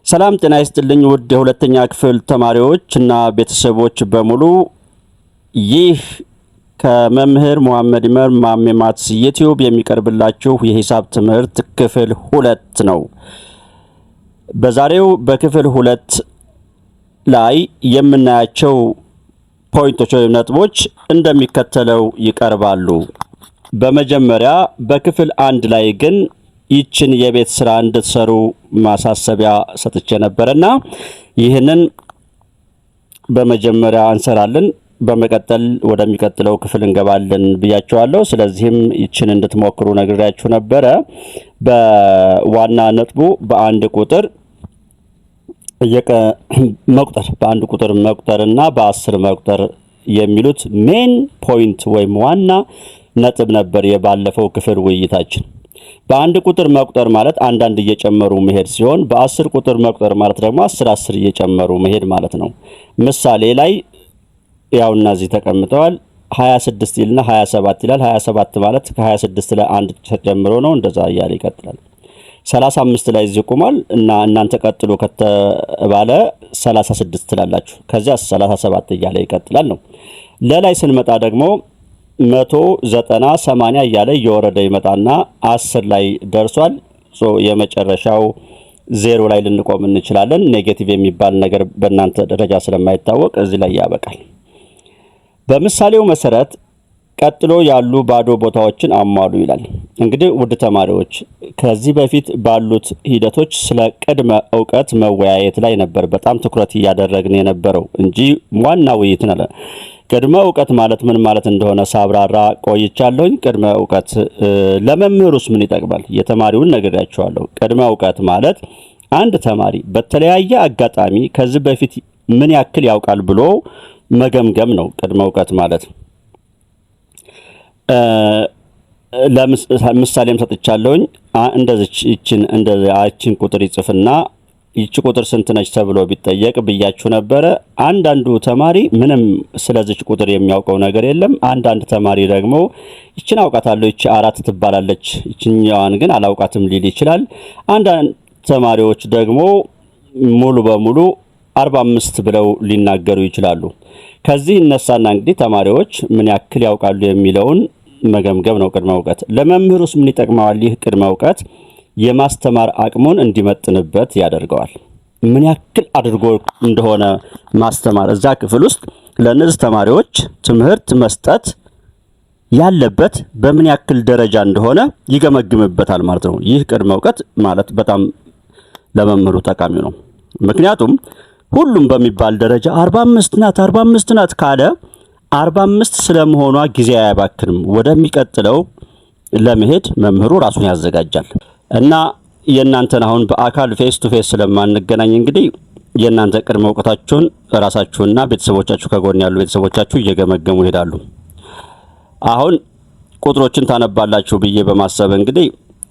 ሰላም ጤና ይስጥልኝ ውድ የሁለተኛ ክፍል ተማሪዎችና ቤተሰቦች በሙሉ ይህ ከመምህር መሐመድ ኢመር ማሜማትስ ዩቲዩብ የሚቀርብላችሁ የሂሳብ ትምህርት ክፍል 2 ነው። በዛሬው በክፍል 2 ላይ የምናያቸው ፖይንቶች ወይም ነጥቦች እንደሚከተለው ይቀርባሉ። በመጀመሪያ በክፍል 1 ላይ ግን ይችን የቤት ስራ እንድትሰሩ ማሳሰቢያ ሰጥቼ ነበርና ይህንን በመጀመሪያ እንሰራለን፣ በመቀጠል ወደሚቀጥለው ክፍል እንገባለን ብያችኋለሁ። ስለዚህም ይችን እንድትሞክሩ ነግሬያችሁ ነበረ። በዋና ነጥቡ በአንድ ቁጥር መቁጠር በአንድ ቁጥር መቁጠርና በ10 መቁጠር የሚሉት ሜን ፖይንት ወይም ዋና ነጥብ ነበር የባለፈው ክፍል ውይይታችን። በአንድ ቁጥር መቁጠር ማለት አንዳንድ እየጨመሩ መሄድ ሲሆን በ10 ቁጥር መቁጠር ማለት ደግሞ 10 እየጨመሩ መሄድ ማለት ነው። ምሳሌ ላይ ያው እነዚህ ተቀምጠዋል። 26 ይልና 27 ይላል። 27 ማለት ከ26 ላይ አንድ ተጨምሮ ነው። እንደዛ እያለ ይቀጥላል። 35 ላይ እዚህ ቆሟል እና እናንተ ቀጥሎ ከተባለ 36 ትላላችሁ። ከዚያ 37 እያለ ይቀጥላል ነው። ለላይ ስንመጣ ደግሞ 190 80 እያለ እየወረደ ይመጣና 10 ላይ ደርሷል። የመጨረሻው 0 ላይ ልንቆም እንችላለን። ኔጌቲቭ የሚባል ነገር በእናንተ ደረጃ ስለማይታወቅ እዚህ ላይ ያበቃል። በምሳሌው መሰረት ቀጥሎ ያሉ ባዶ ቦታዎችን አሟሉ ይላል። እንግዲህ ውድ ተማሪዎች ከዚህ በፊት ባሉት ሂደቶች ስለ ቅድመ ዕውቀት መወያየት ላይ ነበር በጣም ትኩረት እያደረግን የነበረው እንጂ ዋና ውይይት ነው። ቅድመ ዕውቀት ማለት ምን ማለት እንደሆነ ሳብራራ ቆይቻለሁኝ። ቅድመ ዕውቀት ለመምህሩስ ምን ይጠቅማል? የተማሪውን ነግሬያችኋለሁ። ቅድመ ዕውቀት ማለት አንድ ተማሪ በተለያየ አጋጣሚ ከዚህ በፊት ምን ያክል ያውቃል ብሎ መገምገም ነው። ቅድመ ዕውቀት ማለት ለምሳሌም ሰጥቻለሁኝ። እንደዚህችን ቁጥር ይጽፍና ይቺ ቁጥር ስንት ነች ተብሎ ቢጠየቅ ብያችሁ ነበረ። አንዳንዱ ተማሪ ምንም ስለዚች ቁጥር የሚያውቀው ነገር የለም። አንዳንድ ተማሪ ደግሞ ይችን አውቃታለሁ፣ ይቺ 4 ትባላለች፣ ይችኛዋን ግን አላውቃትም ሊል ይችላል። አንዳንድ ተማሪዎች ደግሞ ሙሉ በሙሉ 45 ብለው ሊናገሩ ይችላሉ። ከዚህ እነሳና እንግዲህ ተማሪዎች ምን ያክል ያውቃሉ የሚለውን መገምገም ነው ቅድመ ዕውቀት። ለመምህሩስ ምን ይጠቅመዋል? ይህ ቅድመ ዕውቀት የማስተማር አቅሙን እንዲመጥንበት ያደርገዋል። ምን ያክል አድርጎ እንደሆነ ማስተማር እዛ ክፍል ውስጥ ለነዚህ ተማሪዎች ትምህርት መስጠት ያለበት በምን ያክል ደረጃ እንደሆነ ይገመግምበታል ማለት ነው። ይህ ቅድመ ዕውቀት ማለት በጣም ለመምህሩ ጠቃሚ ነው። ምክንያቱም ሁሉም በሚባል ደረጃ 45 ናት ካለ 45 ስለመሆኗ ጊዜ አያባክንም። ወደሚቀጥለው ለመሄድ መምህሩ ራሱን ያዘጋጃል። እና የእናንተን አሁን በአካል ፌስ ቱ ፌስ ስለማንገናኝ እንግዲህ የእናንተ ቅድመ ዕውቀታችሁን ራሳችሁና ቤተሰቦቻችሁ ከጎን ያሉ ቤተሰቦቻችሁ እየገመገሙ ይሄዳሉ። አሁን ቁጥሮችን ታነባላችሁ ብዬ በማሰብ እንግዲህ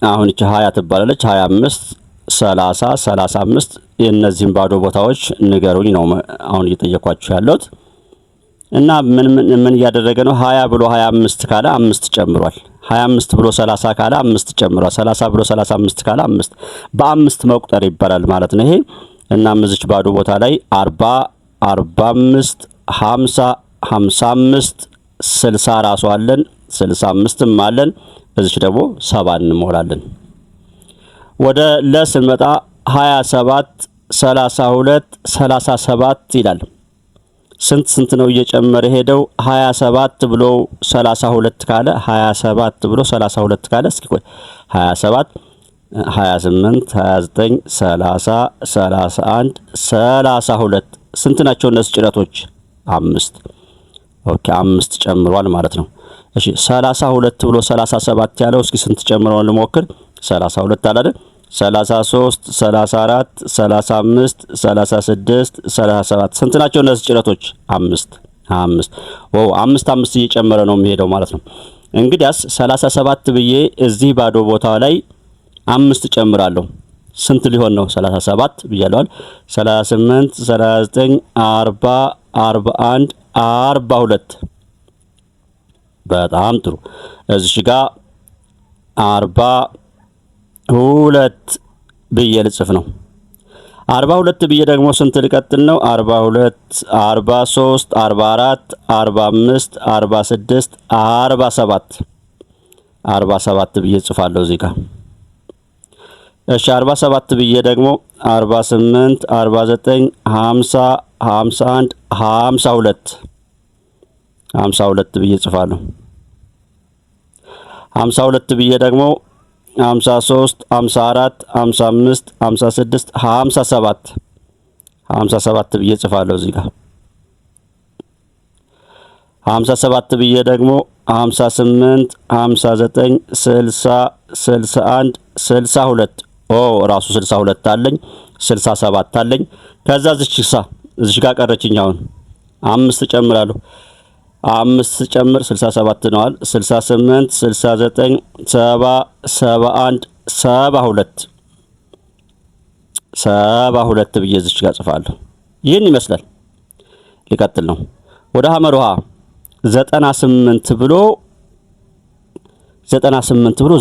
አሁን እቺ 20 ትባላለች። 25 30 35 የእነዚህን ባዶ ቦታዎች ንገሩኝ ነው አሁን እየጠየኳችሁ ያለሁት። እና ምን እያደረገ ነው? 20 ብሎ 25 ካለ 5 ጨምሯል። 25 ብሎ 30 ካለ 5 ጨምሯል። 30 ብሎ 35 ካለ 5 በ5 መቁጠር ይባላል ማለት ነው ይሄ። እና ምዝች ባዶ ቦታ ላይ 40 45 50 55 60 ራሱ አለን፣ 65ም አለን። እዚች ደግሞ 7 እንሞላለን። ወደ ለስንመጣ 27 32 37 ይላል። ስንት ነው እየጨመረ ሄደው? 27 ብሎ 32 ካለ 27 ብሎ 32 ካለ እስኪ ቆይ 27 28 29 30 31 32 ስንት ናቸው እነዚህ ጭረቶች? 5። ኦኬ 5 ጨምሯል ማለት ነው። እሺ 32 ብሎ 37 ያለው እስኪ ስንት ጨምረው ልሞክር? 32 አለ አይደል? 33 34 35 36 37 ስንት ናቸው እነዚህ ጭረቶች? 5 ዋው 5 እየጨመረ ነው የሚሄደው ማለት ነው። እንግዲያስ 37 ብዬ እዚህ ባዶ ቦታ ላይ 5 ጨምራለሁ። ስንት ሊሆን ነው? 37 ብያለሁ። 38 39 40 41 42 በጣም ጥሩ። እዚህ ጋር 40 2 ብዬ ልጽፍ ነው። 42 ብዬ ደግሞ ስንት ልቀጥል ነው? 42 43 44 45 46 47 47 ብዬ ጽፋለሁ እዚህ ጋር። እሺ 47 ብዬ ደግሞ 48 49 50 51 52 52 ብዬ ጽፋለሁ። 52 ብዬ ደግሞ 53 54 55 56 57 57 ብዬ ጽፋለሁ እዚህ ጋር። 57 ብዬ ደግሞ 58 59 60 61 62 ራሱ 62 አለኝ 67 አለኝ። ከዛ እዚች ጋር ቀረችኝ። አሁን 5 ጨምራለሁ። 5 ጨምር 67 ነዋል። 68 69 70 71 72 72 ብዬ እዚች ጋር ጽፋለሁ። ይህን ይመስላል። ሊቀጥል ነው ወደ ሐመር ውሃ 98 ብሎ 92 ብሎ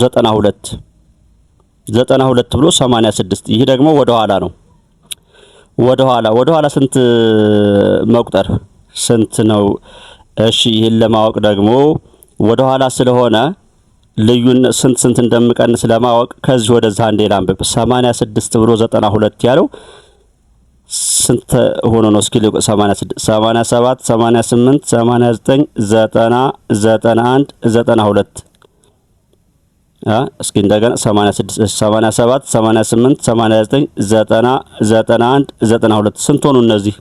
86። ይህ ደግሞ ወደ ኋላ ነው። ወደ ኋላ ስንት መቁጠር ስንት ነው? እሺ ይህን ለማወቅ ደግሞ ወደ ኋላ ስለሆነ ልዩነት ስንት እንደምቀንስ ለማወቅ ከዚህ ወደዛ አንዴ ላንብብ። 86 ብሎ 92 ያለው ስንት ሆኖ ነው? እስኪ 86 87 88 89 90 91 92 እስኪ እንደገና 86 87 88 89 90 91 92 ስንት ሆኑ እነዚህ?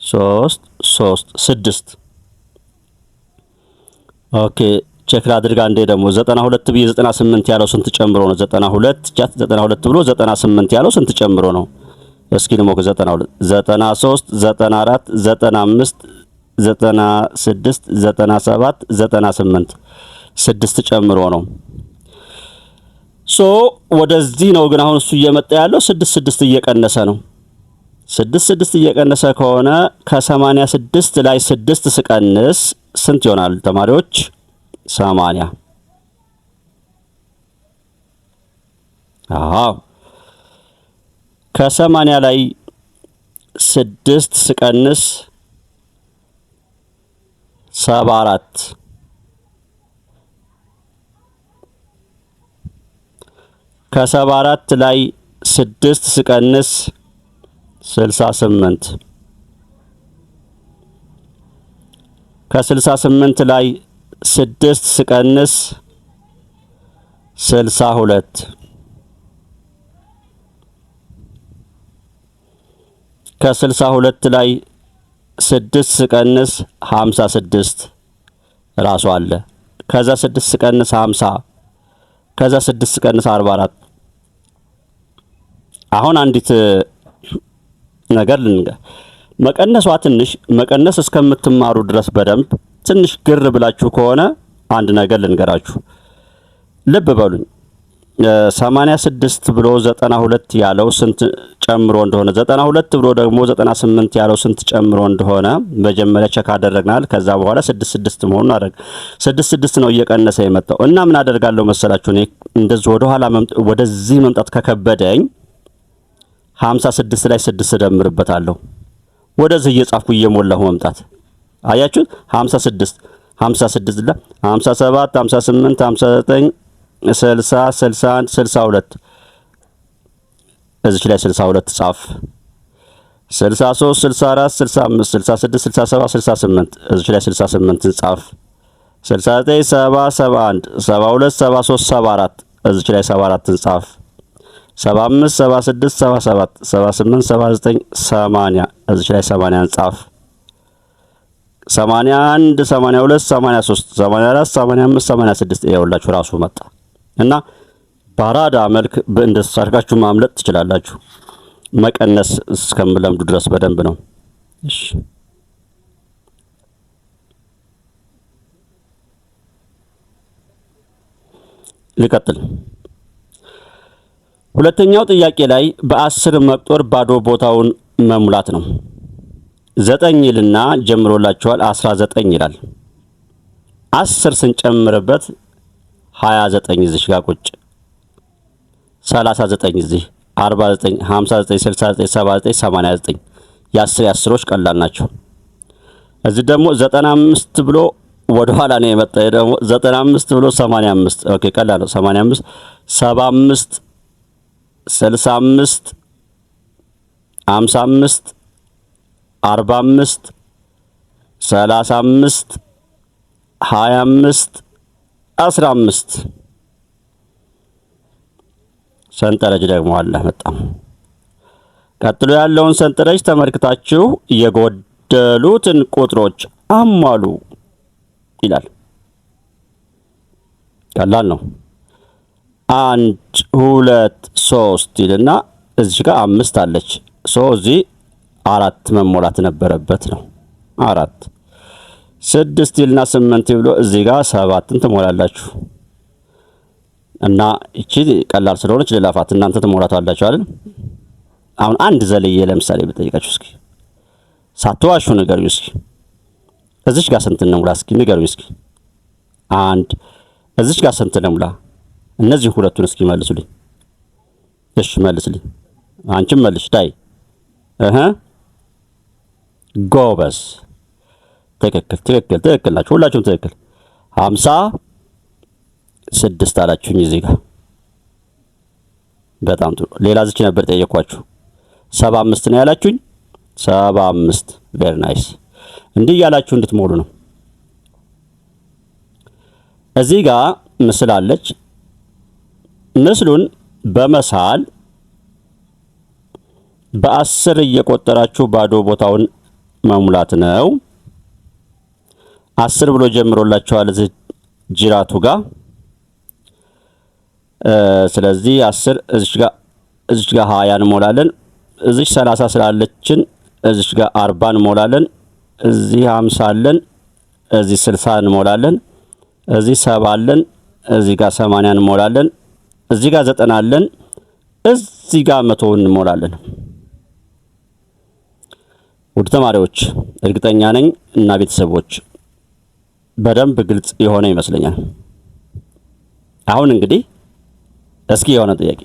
6 ኦኬ ቼክ ላድርግ አንዴ ደግሞ 92 ብዬ 98 ያለው ስንት ጨምሮ ነው? 92 ብሎ 98 ያለው ስንት ጨምሮ ነው? እስኪ ልሞክ 92 93 94 95 96 97 98 6 ጨምሮ ነው። ወደዚህ ነው ግን አሁን እሱ እየመጣ ያለው 6 እየቀነሰ ነው። 6 እየቀነሰ ከሆነ ከ86 ላይ 6 ስቀንስ ስንት ይሆናል ተማሪዎች? 80። ከ80 ላይ 6 ስቀንስ 74። ከ74 ላይ 6 ስቀንስ 68። ከ68 ላይ 6 ስቀንስ 62። ከ62 ላይ 6 ስቀንስ 56 ራሱ አለ። ከዛ 6 ስቀንስ 50። ከዛ 6 ስቀንስ 44። አሁን አንዲት ነገር መቀነሷ ትንሽ መቀነስ እስከምትማሩ ድረስ በደንብ ትንሽ ግር ብላችሁ ከሆነ አንድ ነገር ልንገራችሁ። ልብ በሉኝ። 86 ብሎ 92 ያለው ስንት ጨምሮ እንደሆነ 92 ብሎ ደግሞ 98 ያለው ስንት ጨምሮ እንደሆነ መጀመሪያ ቸክ አደረግናል። ከዛ በኋላ 6 መሆኑን አደረግ 6 ነው እየቀነሰ የመጣው እና ምን አደርጋለሁ መሰላችሁ? እኔ እንደዚህ ወደዚህ መምጣት ከከበደኝ 56 ላይ 6 ደምርበታለሁ። ወደዚህ እየጻፍኩ እየሞላሁ መምጣት አያችሁ? 56 ላይ 57 58 59 60 61 62 እዚህ ላይ 62 ጻፍ። 63 64 65 66 67 68 እዚህ ላይ 68 ጻፍ። 69 70 71 72 73 74 እዚህ ላይ 74 ጻፍ። 75 76 77 78 79 80 እዚህ ላይ 80 ጻፍ። 81 82 83 84 85 86 ይኸውላችሁ ራሱ መጣ እና ባራዳ መልክ በእንደዚህ አድርጋችሁ ማምለጥ ትችላላችሁ። መቀነስ እስከምለምዱ ድረስ በደንብ ነው። እሺ ልቀጥል። ሁለተኛው ጥያቄ ላይ በ10 መቁጠር ባዶ ቦታውን መሙላት ነው። 9 ይልና ጀምሮላችኋል 19 ይላል። 10 ስንጨምርበት 29 እዚህ ጋር ቁጭ 39 እዚህ 49 59 69 79 89 የአስሮች ቀላል ናቸው። እዚህ ደግሞ 95 ብሎ ወደ ኋላ ነው የመጣ። ደግሞ 95 ብሎ 85 ኦኬ ቀላል ነው። 85 75 65 55 45 35 25 15 ሰንጠረዥ ደግሞ አለ መጣም። ቀጥሎ ያለውን ሰንጠረዥ ተመልክታችሁ የጎደሉትን ቁጥሮች አሟሉ ይላል። ቀላል ነው። 1 2 3 ይልና እዚህ ጋር 5 አለች። እዚህ 4 መሞላት ነበረበት ነው። 4 6 ይልና 8 ብሎ እዚህ ጋር 7ን ትሞላላችሁ። እና እቺ ቀላል ስለሆነች ለላፋት እናንተ ትሞላታላችሁ አይደል? አሁን አንድ ዘልዬ ለምሳሌ ብጠይቃችሁ እስኪ ሳትዋሹ ንገሩኝ እስኪ እዚች ጋር ስንት እንሙላ እስኪ ንገሩኝ እስኪ። 1 እዚች ጋር ስንት እንሙላ? እነዚህ ሁለቱን እስኪ መልሱልኝ። እሺ መልስልኝ። አንቺም መልሽ ዳይ ጎበዝ። ትክክል ናችሁ ሁላችሁም ትክክል። 56 አላችሁኝ እዚህ ጋር። በጣም ጥሩ። ሌላ እዚች ነበር ጠየኳችሁ። 75 ነው ያላችሁኝ። 75 ቬሪ ናይስ። እንዲህ ያላችሁ እንድትሞሉ ነው። እዚህ ጋር ምስል አለች። ምስሉን በመሳል በ10 እየቆጠራችሁ ባዶ ቦታውን መሙላት ነው። 10 ብሎ ጀምሮላችኋል እዚህ ጅራቱ ጋር። ስለዚህ 10 እዚች ጋር 20 እንሞላለን። እዚች 30 ስላለችን እዚች ጋር 40 እንሞላለን። እዚህ 50 አለን። እዚህ 60 እንሞላለን። እዚህ 70 አለን። እዚህ ጋር 80 እንሞላለን። እዚህ ጋር 90 አለን። እዚህ ጋር 100 እንሞላለን። ውድ ተማሪዎች እርግጠኛ ነኝ እና ቤተሰቦች በደንብ ግልጽ የሆነ ይመስለኛል። አሁን እንግዲህ እስኪ የሆነ ጥያቄ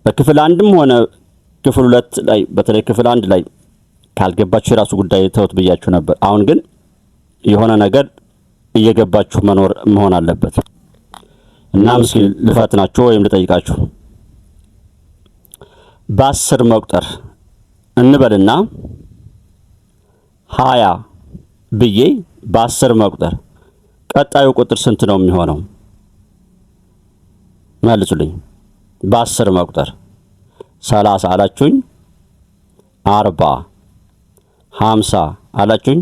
በክፍል 1ም ሆነ ክፍል 2 ላይ በተለይ ክፍል 1 ላይ ካልገባችሁ የራሱ ጉዳይ ተውት ብያችሁ ነበር። አሁን ግን የሆነ ነገር እየገባችሁ መሆን አለበት እና እስኪ ልፈትናችሁ ወይም ልጠይቃችሁ። በ10 መቁጠር እንበልና 20 ብዬ በ10 መቁጠር ቀጣዩ ቁጥር ስንት ነው የሚሆነው? መልሱልኝ። በ10 መቁጠር 30 አላችሁኝ፣ 40 50 አላችሁኝ።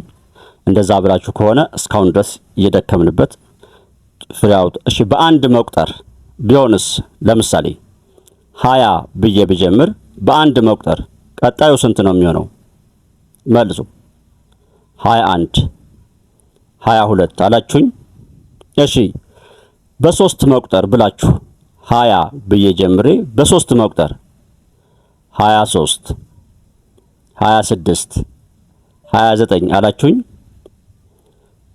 እንደዛ ብላችሁ ከሆነ እስካሁን ድረስ እየደከምንበት ፍሬው። እሺ በ1 መቁጠር ቢሆንስ? ለምሳሌ 20 ብዬ ብጀምር በ1 መቁጠር ቀጣዩ ስንት ነው የሚሆነው? መልሱ። 21 22 አላችሁኝ። እሺ በ3 መቁጠር ብላችሁ 20 ብዬ ጀምሬ በ3 መቁጠር 23 26 29 አላችሁኝ።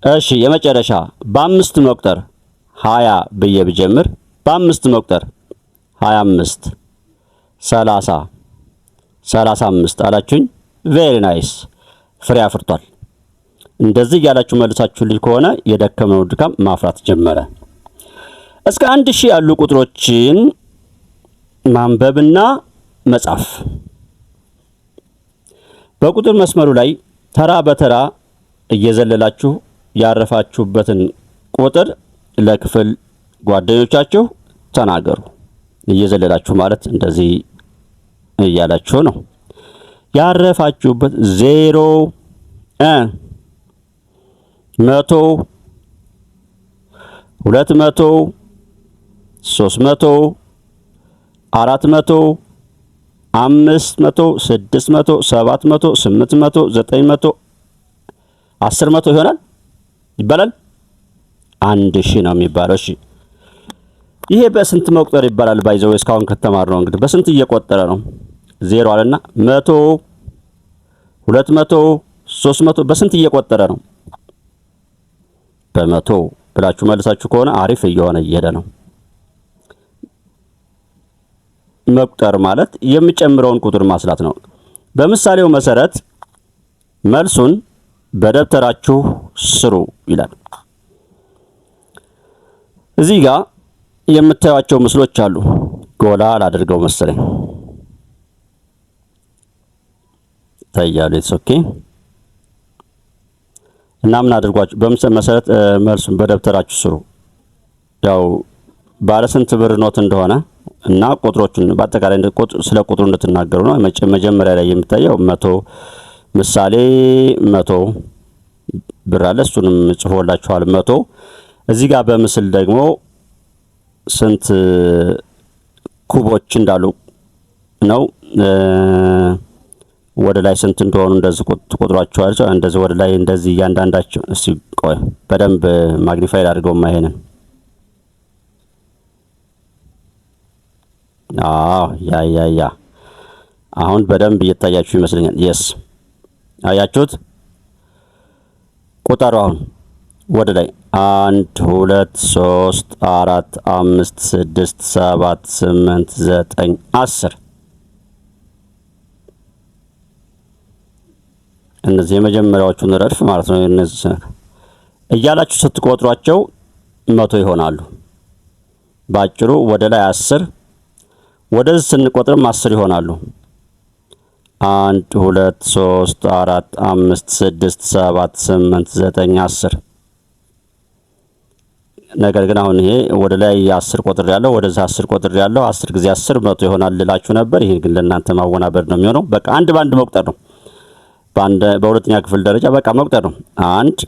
እሺ የመጨረሻ በ5 መቁጠር 20 ብዬ ብጀምር በ5 መቁጠር 25 30 35 አላችሁኝ። ቬሪ ናይስ ፍሬ አፍርቷል። እንደዚህ ያላችሁ መልሳችሁልኝ ከሆነ የደከመው ድካም ማፍራት ጀመረ። እስከ 1000 ያሉ ቁጥሮችን ማንበብና መጻፍ። በቁጥር መስመሩ ላይ ተራ በተራ እየዘለላችሁ ያረፋችሁበትን ቁጥር ለክፍል ጓደኞቻችሁ ተናገሩ። እየዘለላችሁ ማለት እንደዚህ እያላችሁ ነው። ያረፋችሁበት 0 100 200 300 400 500 600 700 800 900 10 ይሆናል ይባላል። 1000 ነው የሚባለው። እሺ ይሄ በስንት መቁጠር ይባላል? ባይዘው እስካሁን ከተማር ነው እንግዲህ በስንት እየቆጠረ ነው? 0 አለና 100 200 300 በስንት እየቆጠረ ነው? በመቶ ብላችሁ መልሳችሁ ከሆነ አሪፍ እየሆነ እየሄደ ነው። መቁጠር ማለት የሚጨምረውን ቁጥር ማስላት ነው። በምሳሌው መሰረት መልሱን በደብተራችሁ ስሩ ይላል። እዚህ ጋር የምታዩቸው ምስሎች አሉ። ጎላ አላደርገው መሰለኝ ታያሉ። ኦኬ እና ምን አድርጓችሁ በምሳሌ መሰረት መልሱን በደብተራችሁ ስሩ። ያው ባለ ስንት ብር ኖት እንደሆነ እና ቁጥሮቹን በአጠቃላይ ስለ ቁጥሩ እንድትናገሩ ነው። መጀመሪያ ላይ የምታየው 100 ምሳሌ 100 ብር አለ። እሱንም ጽፎላችኋል 100። እዚህ ጋር በምስል ደግሞ ስንት ኩቦች እንዳሉ ነው። ወደ ላይ ስንት እንደሆኑ እንደዚህ ቁጥሯቸዋል። እንደዚህ ወደ ላይ እንደዚህ እያንዳንዳቸው እስቲ ቆይ በደንብ ማግኒፋይ አድርገው ማይሄንን ያ አሁን በደንብ እየታያችሁ ይመስለኛል። የስ አያችሁት? ቁጥሩ አሁን ወደ ላይ 1 2 3 4 5 6 7 8 9 10 እነዚህ የመጀመሪያዎቹን ረድፍ ማለት ነው። እነዚህ እያላችሁ ስትቆጥሯቸው 100 ይሆናሉ። ባጭሩ ወደ ላይ 10 ወደዚህ ስንቆጥርም 10 ይሆናሉ። 1 2 3 4 5 6 7 8 9 10 ነገር ግን አሁን ይሄ ወደ ላይ 10 ቁጥር ያለው ወደዚህ 10 ቁጥር ያለው 10 ጊዜ 10 100 ይሆናል ልላችሁ ነበር። ይሄ ግን ለእናንተ ማወናበድ ነው የሚሆነው። በቃ አንድ ባንድ መቁጠር ነው። በሁለተኛ ክፍል ደረጃ በቃ መቁጠር ነው። 1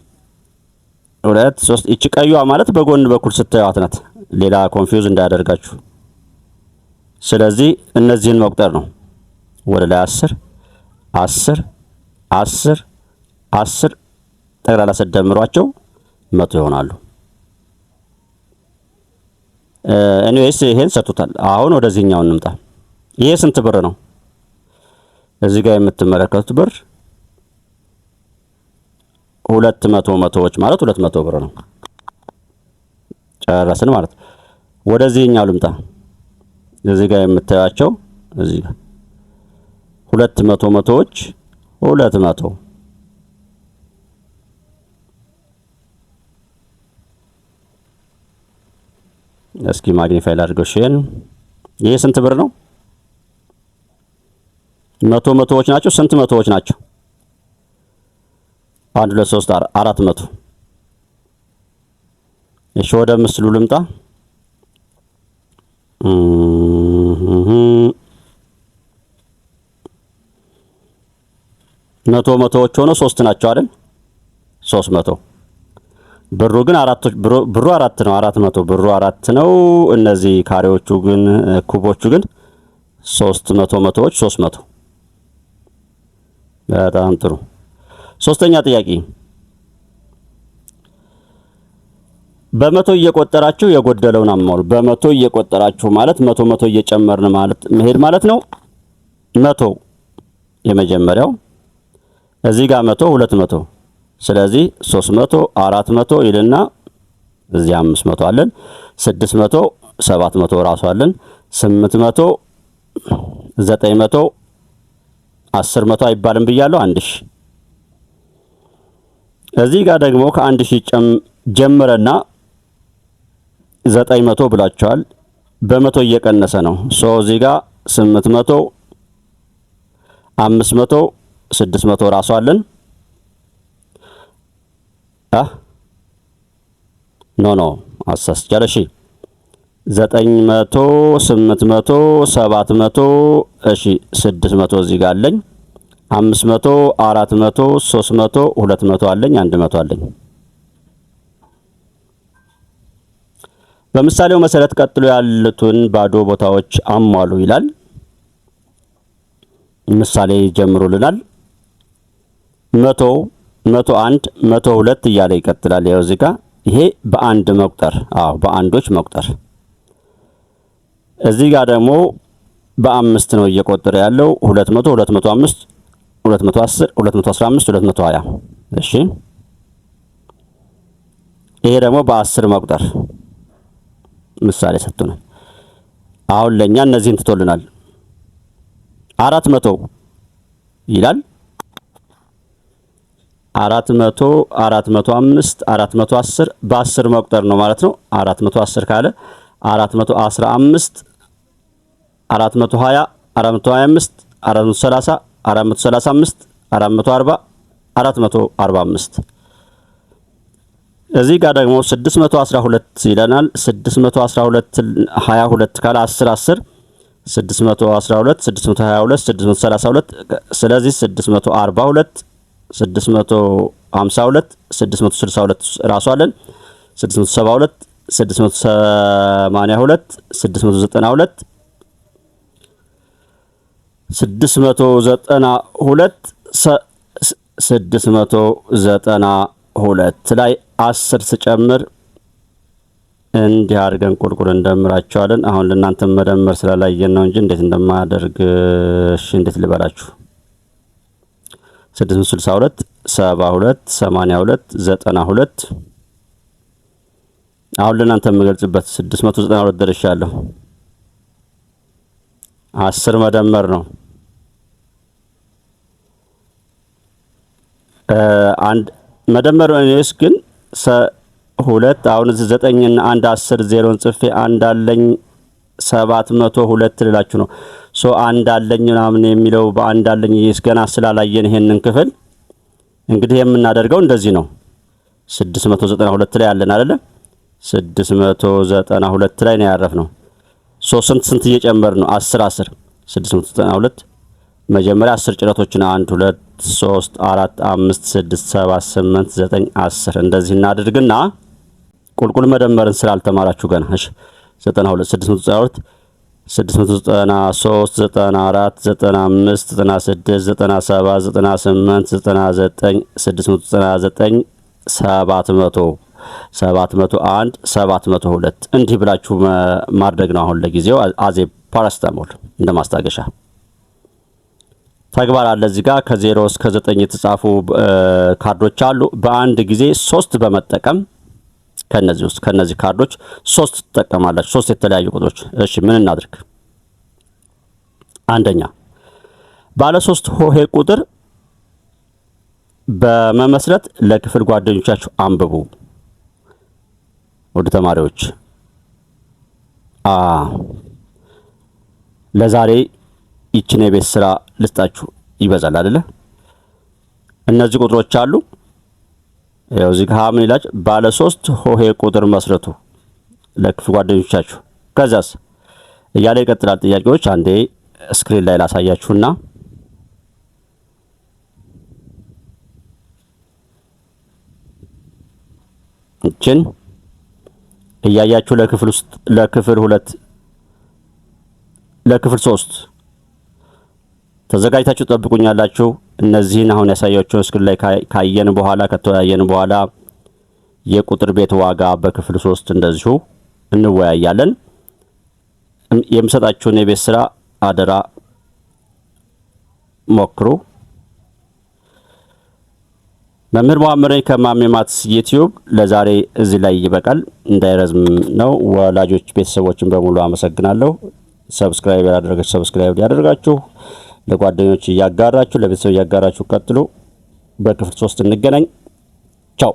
2 3 እቺ ቀዩዋ ማለት በጎን በኩል ስታዩት ናት። ሌላ ኮንፊውዝ እንዳያደርጋችሁ። ስለዚህ እነዚህን መቁጠር ነው። ወደ ላይ 10 10 10 10 ጠቅላላ ስደምሯቸው 100 ይሆናሉ። ኤኒዌይስ ይሄን ሰጥቶታል። አሁን ወደዚህኛው እንምጣ። ይሄ ስንት ብር ነው? እዚህ ጋር የምትመለከቱት ብር 200 መቶዎች ማለት 200 ብር ነው። ጨረስን ማለት። ወደዚህኛው ልምጣ። እዚህ ጋር የምታዩቸው እዚህ ጋር 200 መቶዎች 200 እስኪ ማግኒፋይ ላድርገው። ሼን ይሄ ስንት ብር ነው? 100 መቶዎች ናቸው። ስንት መቶዎች ናቸው? 1 2 3 400። እሺ ወደ ምስሉ ልምጣ። መቶዎች ሆኖ 3 ናቸው አይደል? 300 ብሩ ግን ብሩ 4 ነው። 400 ብሩ 4 ነው። እነዚህ ካሬዎቹ ግን ኩቦቹ ግን 300 መቶዎች 300። በጣም ጥሩ። ሶስተኛ ጥያቄ በመቶ እየቆጠራችሁ የጎደለውን አሟሉ። በመቶ እየቆጠራችሁ ማለት መቶ እየጨመርን ማለት መሄድ ማለት ነው። መቶ የመጀመሪያው እዚህ ጋር 100 200 ስለዚህ 300 400 ይልና እዚህ 500 አለን። 600 700 ራሱ አለን። 800 900 10 አይባልም ብያለሁ። 1000 እዚህ ጋር ደግሞ ከ1000 ጀምረና 900 ብላችኋል። በመቶ እየቀነሰ ነው። እዚህ ጋር 800 500 600 ራሱ አለን። ኖ አሳስቻለሁ። እሺ 900 800 700 እሺ 600 እዚህ ጋር አለኝ። 500 400 300 200 አለኝ። 100 አለኝ። በምሳሌው መሰረት ቀጥሎ ያሉትን ባዶ ቦታዎች አሟሉ ይላል። ምሳሌ ጀምሩልናል። 100 101 102 እያለ ይቀጥላል። ያው እዚህ ጋር ይሄ በአንድ መቁጠር በአንዶች መቁጠር። እዚህ ጋር ደግሞ በአምስት ነው እየቆጠረ ያለው 200 205 210 215 220 እሺ። ይሄ ደግሞ በ10 መቁጠር ምሳሌ ሰጥቶናል። አሁን ለኛ እነዚህን ትቶልናል። 400 ይላል 400 405 410 በ10 መቁጠር ነው ማለት ነው። 410 ካለ 415 420 425 430 435 440 445 እዚህ ጋር ደግሞ 612 ይለናል። 612 22 ካለ 10 10 612 622 632 ስለዚህ 642 652 662 ራሱ አለን 672 682 692 692 ላይ 10 ስጨምር እንዲህ አድርገን ቁልቁል እንደምራቸዋለን። አሁን ለእናንተ መደመር ስላላየን ነው እንጂ እንዴት እንደማደርግ እንዴት ልበላችሁ። 662 72 82 92 አሁን ለእናንተ የምገልጽበት 692 ደርሻለሁ። 10 መደመር ነው። አንድ መደመር ነው ግን ሁለት አሁን እዚህ 9 እና 1 10 0 ጽፌ አንድ አለኝ 702 ልላችሁ ነው። አንድ አለኝ ምናምን የሚለው በአንድ አለኝ ገና ስላላየን ይሄንን ክፍል እንግዲህ የምናደርገው እንደዚህ ነው። 692 ላይ አለን አይደለ? 692 ላይ ነው ያረፍነው። ስንት እየጨመር ነው? 10 10 692 መጀመሪያ 10 ጭረቶችን 1 2 3 4 5 6 7 8 9 10 እንደዚህ እናድርግና ቁልቁል መደመርን ስላልተማራችሁ ገና እሺ 92 692 693 94 95 96 97 98 99 699 700 701 702 እንዲህ ብላችሁ ማድረግ ነው። አሁን ለጊዜው አዜ ፓራስታሞል እንደማስታገሻ ተግባር አለ። እዚህ ጋር ከ0 እስከ 9 የተጻፉ ካርዶች አሉ። በአንድ ጊዜ 3 በመጠቀም ከነዚህ ካርዶች 3 ትጠቀማላችሁ። 3 የተለያዩ ቁጥሮች። እሺ ምን እናድርግ? አንደኛ ባለ 3 ሆሄ ቁጥር በመመስረት ለክፍል ጓደኞቻችሁ አንብቡ። ወደ ተማሪዎች ለዛሬ ይችን የቤት ስራ ልስጣችሁ። ይበዛል አይደለ? እነዚህ ቁጥሮች አሉ። ያው እዚህ ጋር ምን ይላል? ባለ 3 ሆሄ ቁጥር መስረቱ ለክፍል ጓደኞቻችሁ። ከዛስ እያለ ይቀጥላል። ጥያቄዎች አንዴ ስክሪን ላይ ላሳያችሁና እችን እያያችሁ ለክፍል 2 ለክፍል 3 ተዘጋጅታችሁ ጠብቁኛላችሁ። እነዚህን አሁን ያሳያችሁን ስክሪን ላይ ካየን በኋላ ከተወያየን በኋላ የቁጥር ቤት ዋጋ በክፍል 3 እንደዚሁ እንወያያለን። የምሰጣችሁን የቤት ስራ አደራ ሞክሩ። መምህር መሐመድ ነኝ ከማሜ ማትስ ዩቲዩብ። ለዛሬ እዚህ ላይ ይበቃል፣ እንዳይረዝም ነው። ወላጆች ቤተሰቦችን በሙሉ አመሰግናለሁ። ሰብስክራይብ ያደረጋችሁ ሰብስክራይብ ያደርጋችሁ፣ ለጓደኞች እያጋራችሁ፣ ለቤተሰብ እያጋራችሁ ቀጥሉ። በክፍል 3 እንገናኝ። ቻው።